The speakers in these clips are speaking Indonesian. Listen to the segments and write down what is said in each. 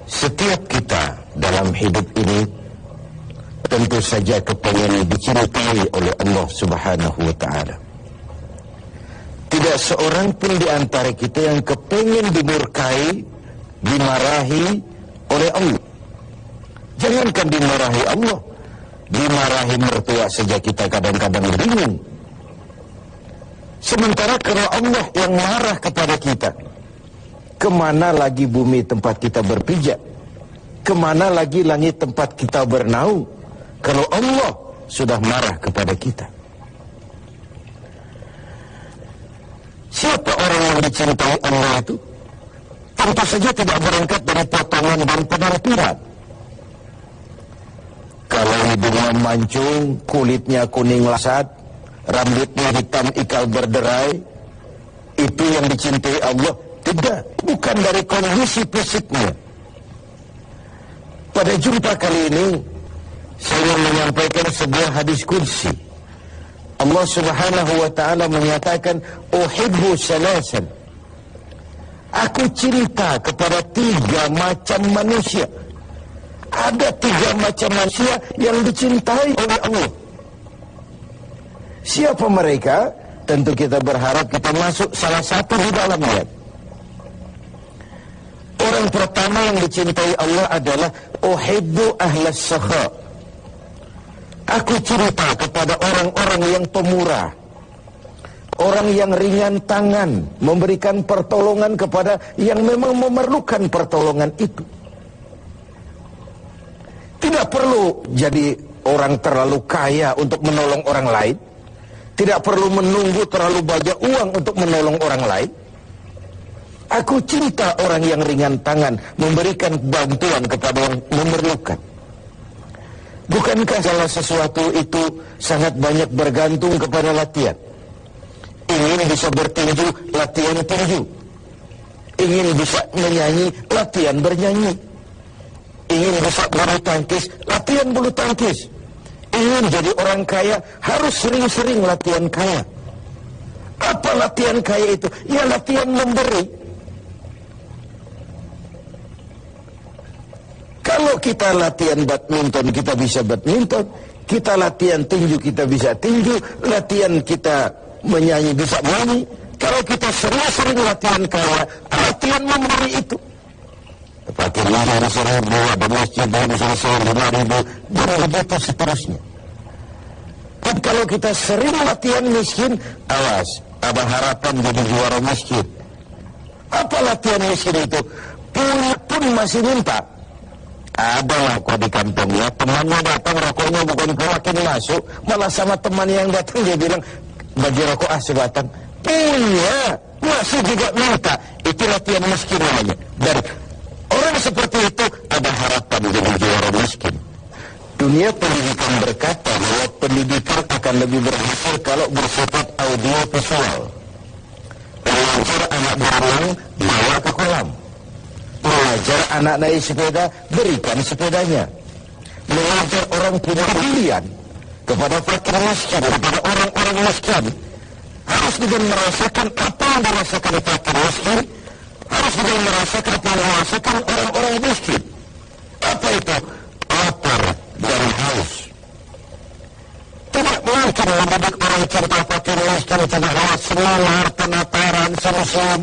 Setiap kita dalam hidup ini tentu saja kepengen dicintai oleh Allah Subhanahu wa ta'ala. Tidak seorang pun di antara kita yang kepengen dimurkai, dimarahi oleh Allah. Jangankan dimarahi Allah, dimarahi mertua saja kita kadang-kadang bingung. Sementara kalau Allah yang marah kepada kita, kemana lagi bumi tempat kita berpijak? Kemana lagi langit tempat kita bernaung? Kalau Allah sudah marah kepada kita. Siapa orang yang dicintai Allah itu? Tentu saja tidak berangkat dari potongan dan penampilan. Kalau hidungnya mancung, kulitnya kuning lasat, rambutnya hitam ikal berderai, itu yang dicintai Allah? Tidak, bukan dari kondisi fisiknya. Pada jumpa kali ini saya menyampaikan sebuah hadis kursi. Allah Subhanahu wa ta'ala menyatakan, uhibbu salasan, aku cinta kepada 3 macam manusia. Ada 3 macam manusia yang dicintai oleh Allah. Siapa mereka? Tentu kita berharap kita masuk salah satu di dalamnya. Orang pertama yang dicintai Allah adalah uhibbu ahlas sakha. Aku cinta kepada orang-orang yang pemurah, orang yang ringan tangan, memberikan pertolongan kepada yang memang memerlukan pertolongan itu. Tidak perlu jadi orang terlalu kaya untuk menolong orang lain. Tidak perlu menunggu terlalu banyak uang untuk menolong orang lain. Aku cinta orang yang ringan tangan, memberikan bantuan kepada yang memerlukan. Bukankah segala sesuatu itu sangat banyak bergantung kepada latihan? Ingin bisa bertinju, latihan tinju. Ingin bisa menyanyi, latihan bernyanyi. Ingin bisa bulu tangkis, latihan bulu tangkis. Ingin jadi orang kaya, harus sering-sering latihan kaya. Apa latihan kaya itu? Ya latihan memberi. Kalau kita latihan badminton, kita bisa badminton. Kita latihan tinju, kita bisa tinju. Latihan kita menyanyi, bisa menyanyi. Kalau kita sering-sering latihan kaya, latihan memberi itu. Pakai lari 1.000, ada masjid, ada selesai 5.000, dan begitu seterusnya. Dan kalau kita sering latihan miskin, awas, ada harapan jadi juara masjid. Apa latihan miskin itu? Punya pun masih minta. Ada kok di kampungnya, temannya datang, rokoknya bukan makin masuk, malah sama teman yang datang dia bilang, bagi rokok sebatang. Punya, masih juga minta. Itu latihan miskin namanya. Dan orang seperti itu ada harapan jadi juara miskin. Dunia pendidikan berkata bahwa pendidikan akan lebih berhasil kalau bersifat audio visual. Mengajar anak berenang, bawa ke kolam. Mengajar anak naik sepeda, berikan sepedanya. Mengajar orang punya pilihan kepada fakir miskin, kepada orang-orang miskin, harus dengan merasakan apa yang dirasakan fakir miskin, harus dengan merasakan apa yang dirasakan orang-orang miskin. Apa itu? Lapar dan haus. Tidak mungkin mendidik orang cinta fakir miskin tidak lewat seminar, penataran, semusim,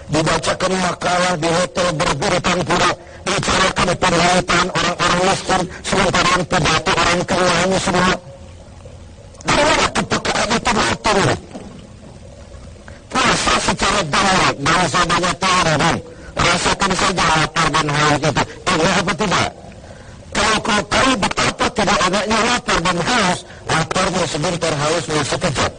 dibacakan makalah di hotel berbintang pura, bicarakan penderitaan orang-orang miskin, sementara pidato orang kaya ini semua. Dimana kepekaan itu betul? Puasa secara baik, bangsa banyak taruhan, rasakan saja lapar dan haus itu. Ini apa tidak? Kalau kau tahu betapa tidak adanya lapar dan haus, laparmu sebentar, hausmu sekejap.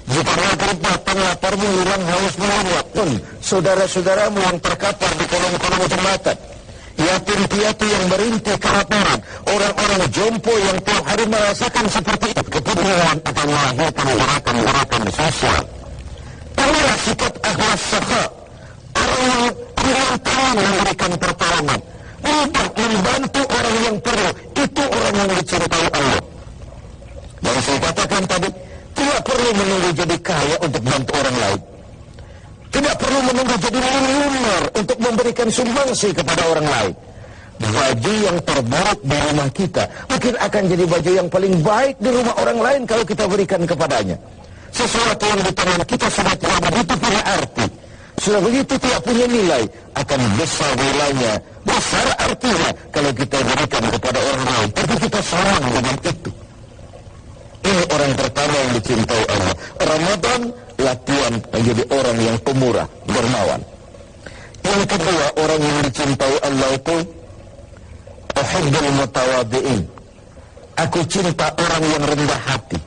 Jika maghrib datang, laparmu hilang, hausmu hilang pun saudara-saudaramu yang terkapar di kolong-kolong jembatan, yatim piatu yang merintih kelaparan, orang-orang jompo yang tiap hari merasakan seperti itu, kepedulian akan melahirkan gerakan-gerakan sosial. Inilah sikap akhlas sakha, orang yang ringan tangan memberikan pertolongan, mudah membantu orang yang perlu. Itu orang yang dicintai Allah. Dan saya katakan tadi, tidak perlu menunggu jadi kaya untuk bantu orang lain. Tidak perlu menunggu jadi miliuner untuk memberikan sumbangsi kepada orang lain. baju yang terburuk di rumah kita mungkin akan jadi baju yang paling baik di rumah orang lain kalau kita berikan kepadanya. Sesuatu yang di tangan kita sudah tidak begitu punya arti, sudah begitu tidak punya nilai, akan besar nilainya, besar artinya kalau kita berikan kepada orang lain. Tapi kita senang dengan itu. Ini orang pertama yang dicintai Allah. Ramadan latihan menjadi orang yang pemurah, dermawan. Yang kedua, orang yang dicintai Allah itu uhibbul mutawadhi'in. Aku cinta orang yang rendah hati.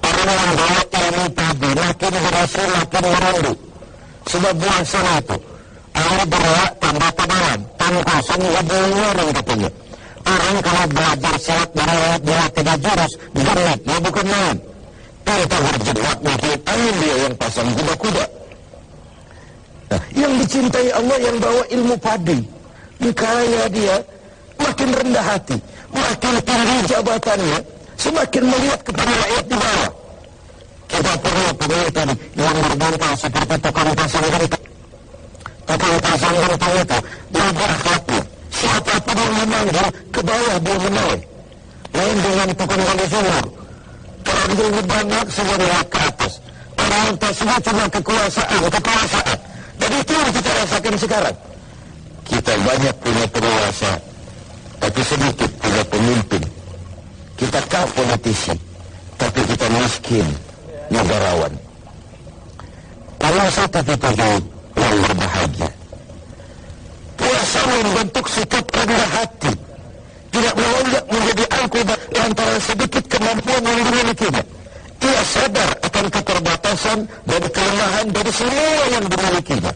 Orang yang bawa ilmu tadi makin berhasil makin merunduk. Sebab bahasa itu Allah berat tambah tebalan, tanpa semua orang katanya. Orang kalau belajar silat berat 3 jurus, berat, ya bukan main. Kita berjerat makin angin dia yang pasang kuda-kuda. Nah, yang dicintai Allah yang bawa ilmu padi, kaya dia, makin rendah hati, makin tinggi jabatannya, semakin melihat kepada rakyat di bawah. Kita perlu tadi yang berbangga seperti tukang pasang genteng. Tukang pasang genteng itu jaga akhlaknya. Siapapun yang memanggil ke bawah dia menoleh. Lain dengan tukang gali sumur. Kalau dia banyak semua lihat ke atas. Orang tersebut cuma kekuasaan. Dan itu yang kita rasakan sekarang. Kita banyak punya penguasa, tapi sedikit punya pemimpin. Kita kah politisi, tapi kita miskin negarawan. Kalau satu kita yang berbahagia, puasa membentuk sikap rendah hati, tidak melonjak menjadi angkuh lantaran sedikit kemampuan yang dimilikinya. Ia sadar akan keterbatasan dan kelemahan dari semua yang dimilikinya.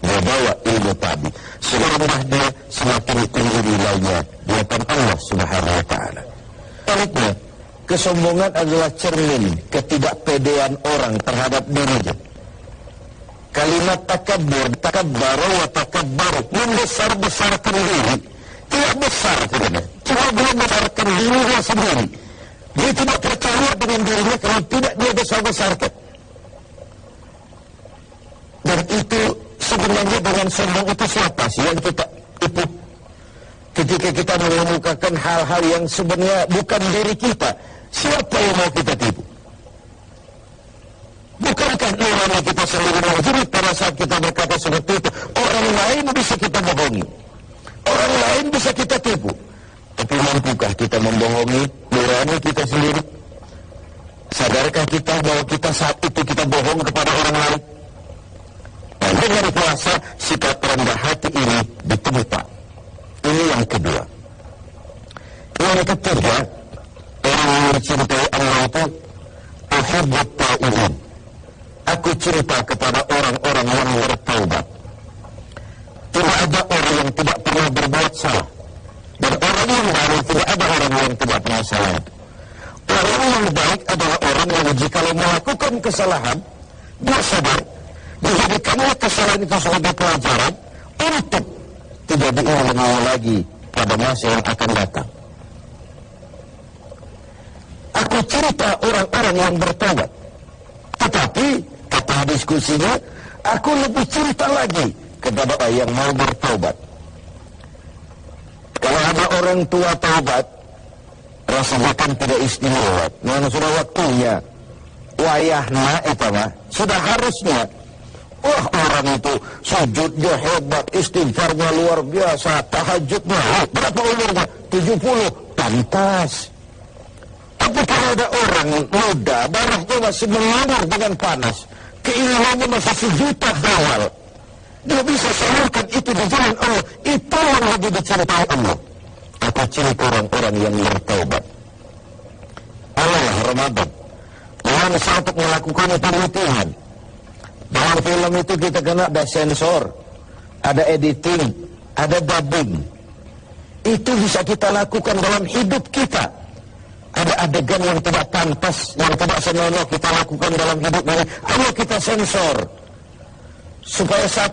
Dia bawa ilmu tadi, semakin dia semakin tinggi nilainya di hadapan Allah Subhanahu wa Ta'ala. Sebaliknya, kesombongan adalah cermin ketidakpedean orang terhadap dirinya. Kalimat takabbaru wa takabbaru, membesar-besarkan diri, tidak besar sebenarnya, cuma membesarkan dirinya sendiri. Dia tidak percaya dengan dirinya kalau tidak dia besar-besarkan. Dan itu sebenarnya dengan sombong itu siapa sih yang kita tipu? Ketika kita mengemukakan hal-hal yang sebenarnya bukan diri kita, siapa yang mau kita tipu? Bukankah nurani kita sendiri menjerit pada saat kita berkata seperti itu? Orang lain bisa kita bohongi, orang lain bisa kita tipu. Tapi mampukah kita membohongi nurani kita sendiri? Sadarkah kita bahwa kita saat itu kita bohong kepada orang lain? Nah, dengan puasa sikap rendah hati ini ditemukan. Ini yang kedua. Yang ketiga, orang yang mencintai Allah itu uhibbut taibin. Aku cinta kepada orang-orang yang bertaubat. Tidak ada orang yang tidak pernah berbuat salah. Dan orang yang baik tidak ada orang yang tidak pernah salah. Orang yang baik adalah orang yang jikalau melakukan kesalahan, dia sadar, dijadikannya kesalahan itu sebagai pelajaran untuk tidak diulangi lagi pada masa yang akan datang. Aku cerita orang-orang yang bertobat, tetapi kata diskusinya, aku lebih cerita lagi kepada orang yang mau bertobat. Kalau ada orang tua taubat, rasanya kan tidak istimewa. Memang sudah waktunya, wayahna itu mah sudah harusnya. Wah, orang itu sujudnya hebat, istighfarnya luar biasa, tahajudnya, berapa umurnya? 70, pantas. Tapi kalau ada orang muda, darahnya masih mengalir dengan panas, keinginannya masih sejuta hal, dia bisa salurkan itu di jalan Allah. Itu yang lebih dicintai Allah. Aku cinta orang-orang yang bertaubat. Allah Ramadan, orang untuk melakukan penelitian. Dalam film itu kita kena ada sensor, ada editing, ada dubbing. Itu bisa kita lakukan dalam hidup kita. Ada adegan yang tidak pantas, yang tidak senonoh kita lakukan dalam hidup ini. Ayo kita sensor. Supaya saat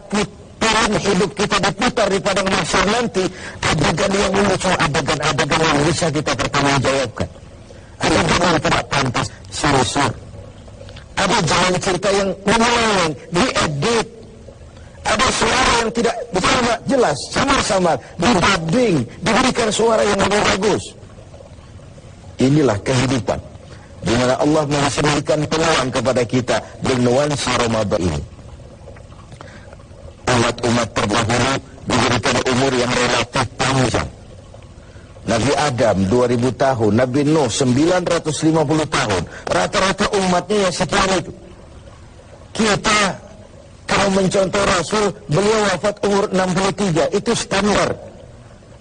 film hidup kita diputar di padang mahsyar nanti, adegan yang lucu, adegan-adegan yang bisa kita pertanggungjawabkan. Adegan yang tidak pantas, sensor. Ada jalan cerita yang menyeleweng, diedit. Ada suara yang tidak sama jelas, samar-samar, didubbing, diberikan suara yang lebih bagus. Inilah kehidupan di mana Allah memberikan peluang kepada kita dengan nuansa Ramadan ini. Umat-umat terdahulu diberikan umur yang relatif panjang. Nabi Adam 2000 tahun, Nabi Nuh 950 tahun. Rata-rata umatnya ya sekian itu. Kita kalau mencontoh Rasul, beliau wafat umur 63, itu standar.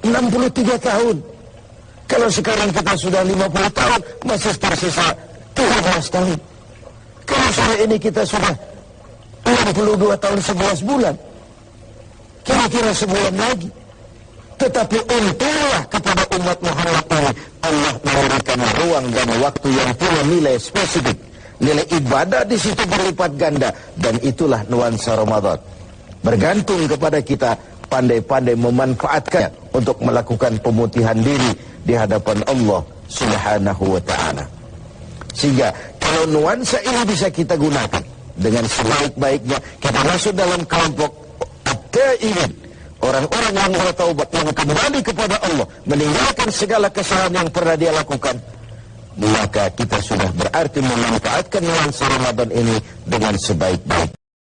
63 tahun. Kalau sekarang kita sudah 50 tahun, masih tersisa 13 tahun. Kalau sore ini kita sudah 62 tahun 11 bulan. Kira-kira sebulan lagi. Tetapi untunglah kepada umat Muhammad ini, Allah memberikan ruang dan waktu yang punya nilai spesifik. Nilai ibadah di situ berlipat ganda, dan itulah nuansa Ramadan. Bergantung kepada kita pandai-pandai memanfaatkannya untuk melakukan pemutihan diri di hadapan Allah Subhanahu wa ta'ala. Sehingga kalau nuansa ini bisa kita gunakan dengan sebaik-baiknya, kita masuk dalam kelompok at-taibin, orang-orang yang bertaubat, yang kembali kepada Allah, meninggalkan segala kesalahan yang pernah dia lakukan, maka kita sudah berarti memanfaatkan nuansa Ramadan ini dengan sebaik-baik.